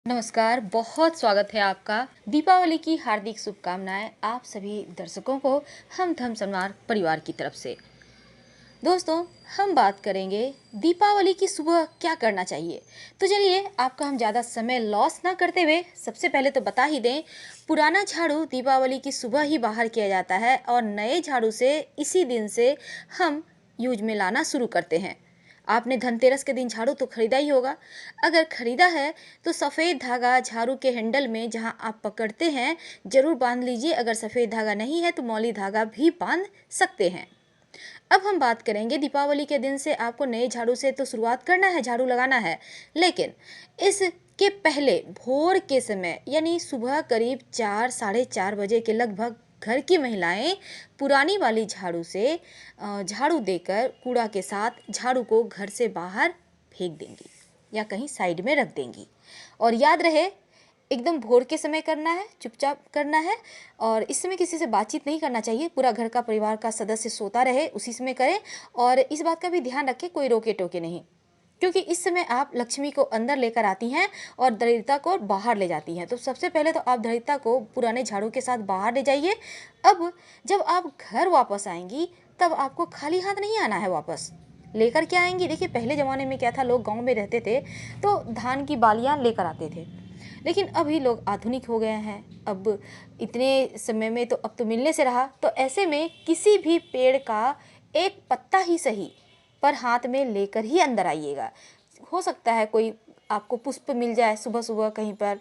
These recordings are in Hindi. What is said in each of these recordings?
नमस्कार, बहुत स्वागत है आपका। दीपावली की हार्दिक शुभकामनाएं आप सभी दर्शकों को हम धर्म सम्मान परिवार की तरफ से। दोस्तों, हम बात करेंगे दीपावली की सुबह क्या करना चाहिए। तो चलिए आपका हम ज़्यादा समय लॉस ना करते हुए सबसे पहले तो बता ही दें, पुराना झाड़ू दीपावली की सुबह ही बाहर किया जाता है और नए झाड़ू से इसी दिन से हम यूज में लाना शुरू करते हैं। आपने धनतेरस के दिन झाड़ू तो खरीदा ही होगा। अगर खरीदा है तो सफ़ेद धागा झाड़ू के हैंडल में जहां आप पकड़ते हैं जरूर बांध लीजिए। अगर सफ़ेद धागा नहीं है तो मौली धागा भी बांध सकते हैं। अब हम बात करेंगे दीपावली के दिन से आपको नए झाड़ू से तो शुरुआत करना है, झाड़ू लगाना है, लेकिन इसके पहले भोर के समय यानी सुबह करीब 4 साढ़े 4 बजे के लगभग घर की महिलाएं पुरानी वाली झाड़ू से झाड़ू देकर कूड़ा के साथ झाड़ू को घर से बाहर फेंक देंगी या कहीं साइड में रख देंगी। और याद रहे, एकदम भोर के समय करना है, चुपचाप करना है और इस समय किसी से बातचीत नहीं करना चाहिए। पूरा घर का परिवार का सदस्य सोता रहे उसी समय करें और इस बात का भी ध्यान रखें कोई रोके टोके नहीं, क्योंकि इस समय आप लक्ष्मी को अंदर लेकर आती हैं और दरिद्रता को बाहर ले जाती हैं। तो सबसे पहले तो आप दरिद्रता को पुराने झाड़ू के साथ बाहर ले जाइए। अब जब आप घर वापस आएंगी तब आपको खाली हाथ नहीं आना है, वापस लेकर के आएंगी। देखिए पहले ज़माने में क्या था, लोग गांव में रहते थे तो धान की बालियाँ लेकर आते थे, लेकिन अभी लोग आधुनिक हो गए हैं। अब इतने समय में तो अब तो मिलने से रहा, तो ऐसे में किसी भी पेड़ का एक पत्ता ही सही पर हाथ में लेकर ही अंदर आइएगा। हो सकता है कोई आपको पुष्प मिल जाए सुबह सुबह कहीं पर,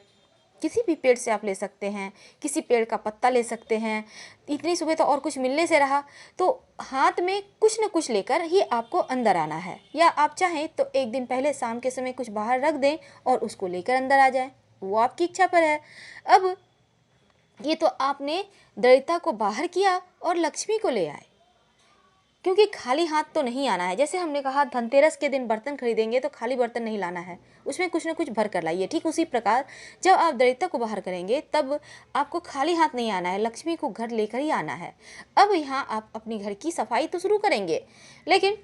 किसी भी पेड़ से आप ले सकते हैं, किसी पेड़ का पत्ता ले सकते हैं। इतनी सुबह तो और कुछ मिलने से रहा, तो हाथ में कुछ न कुछ लेकर ही आपको अंदर आना है। या आप चाहें तो एक दिन पहले शाम के समय कुछ बाहर रख दें और उसको लेकर अंदर आ जाएं, वो आपकी इच्छा पर है। अब ये तो आपने दरिद्रता को बाहर किया और लक्ष्मी को ले आए, क्योंकि खाली हाथ तो नहीं आना है। जैसे हमने कहा धनतेरस के दिन बर्तन खरीदेंगे तो खाली बर्तन नहीं लाना है, उसमें कुछ ना कुछ भर कर लाइए। ठीक उसी प्रकार जब आप दरिद्रता को बाहर करेंगे तब आपको खाली हाथ नहीं आना है, लक्ष्मी को घर लेकर ही आना है। अब यहाँ आप अपनी घर की सफाई तो शुरू करेंगे, लेकिन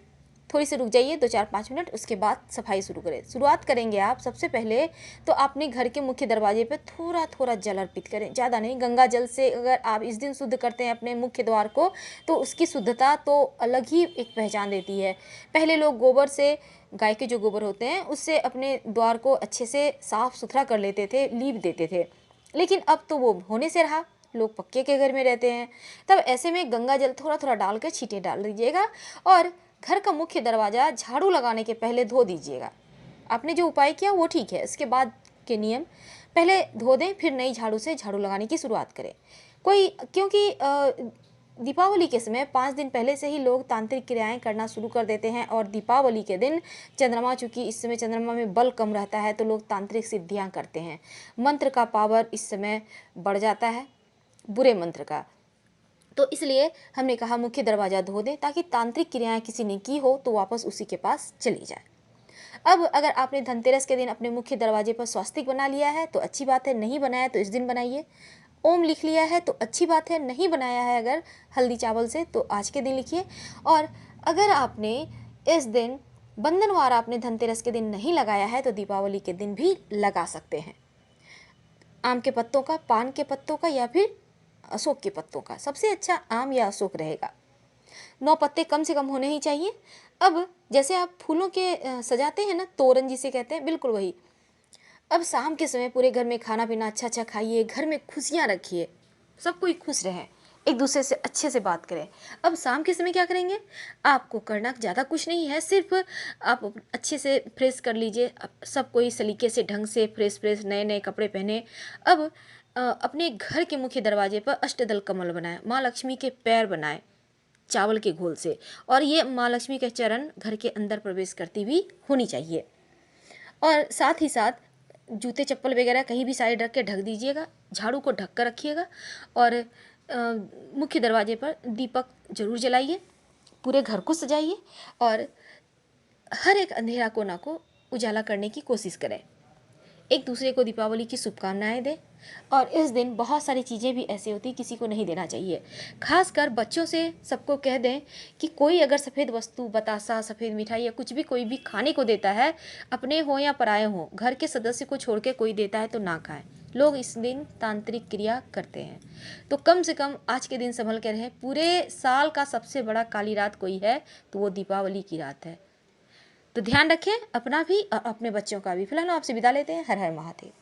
थोड़ी सी रुक जाइए, 2 4 5 मिनट, उसके बाद सफाई शुरू करें। शुरुआत करेंगे आप सबसे पहले तो अपने घर के मुख्य दरवाजे पे थोड़ा थोड़ा जल अर्पित करें, ज़्यादा नहीं। गंगा जल से अगर आप इस दिन शुद्ध करते हैं अपने मुख्य द्वार को तो उसकी शुद्धता तो अलग ही एक पहचान देती है। पहले लोग गोबर से, गाय के जो गोबर होते हैं उससे अपने द्वार को अच्छे से साफ सुथरा कर लेते थे, लीप देते थे, लेकिन अब तो वो होने से रहा, लोग पक्के के घर में रहते हैं। तब ऐसे में गंगा जल थोड़ा थोड़ा डालकर छींटे डाल दीजिएगा और घर का मुख्य दरवाज़ा झाड़ू लगाने के पहले धो दीजिएगा। आपने जो उपाय किया वो ठीक है, इसके बाद के नियम पहले धो दें, फिर नई झाड़ू से झाड़ू लगाने की शुरुआत करें। कोई क्योंकि दीपावली के समय 5 दिन पहले से ही लोग तांत्रिक क्रियाएं करना शुरू कर देते हैं और दीपावली के दिन चंद्रमा, चूँकि इस समय चंद्रमा में बल कम रहता है तो लोग तांत्रिक सिद्धियां करते हैं। मंत्र का पावर इस समय बढ़ जाता है, बुरे मंत्र का। तो इसलिए हमने कहा मुख्य दरवाज़ा धो दें ताकि तांत्रिक क्रियाएं किसी ने की हो तो वापस उसी के पास चली जाए। अब अगर आपने धनतेरस के दिन अपने मुख्य दरवाजे पर स्वास्तिक बना लिया है तो अच्छी बात है, नहीं बनाया तो इस दिन बनाइए। ओम लिख लिया है तो अच्छी बात है, नहीं बनाया है अगर हल्दी चावल से तो आज के दिन लिखिए। और अगर आपने इस दिन बंधनवार आपने धनतेरस के दिन नहीं लगाया है तो दीपावली के दिन भी लगा सकते हैं। आम के पत्तों का, पान के पत्तों का या फिर अशोक के पत्तों का, सबसे अच्छा आम या अशोक रहेगा। 9 पत्ते कम से कम होने ही चाहिए। अब जैसे आप फूलों के सजाते हैं ना, तोरण जिसे कहते हैं, बिल्कुल वही। अब शाम के समय पूरे घर में खाना पीना अच्छा अच्छा खाइए, घर में खुशियाँ रखिए, सब कोई खुश रहे, एक दूसरे से अच्छे से बात करें। अब शाम के समय क्या करेंगे, आपको करना ज़्यादा कुछ नहीं है, सिर्फ आप अच्छे से फ्रेश कर लीजिए। सब कोई सलीके से ढंग से फ्रेश फ्रेश नए नए कपड़े पहने। अब अपने घर के मुख्य दरवाजे पर अष्टदल कमल बनाएं, माँ लक्ष्मी के पैर बनाएं चावल के घोल से, और ये माँ लक्ष्मी के चरण घर के अंदर प्रवेश करती हुई होनी चाहिए। और साथ ही साथ जूते चप्पल वगैरह कहीं भी साइड रख के ढक दीजिएगा, झाड़ू को ढक कर रखिएगा और मुख्य दरवाजे पर दीपक जरूर जलाइए, पूरे घर को सजाइए और हर एक अंधेरा कोना को उजाला करने की कोशिश करें। एक दूसरे को दीपावली की शुभकामनाएं दें। और इस दिन बहुत सारी चीज़ें भी ऐसी होती किसी को नहीं देना चाहिए। खासकर बच्चों से सबको कह दें कि कोई अगर सफ़ेद वस्तु, बतासा, सफ़ेद मिठाई या कुछ भी कोई भी खाने को देता है, अपने हो या पराये हों, घर के सदस्य को छोड़ के कोई देता है तो ना खाएं। लोग इस दिन तांत्रिक क्रिया करते हैं। तो कम से कम आज के दिन संभल के रहें। पूरे साल का सबसे बड़ा काली रात कोई है तो वो दीपावली की रात है। तो ध्यान रखें अपना भी और अपने बच्चों का भी। फिलहाल आपसे विदा लेते हैं। हर हर महादेव।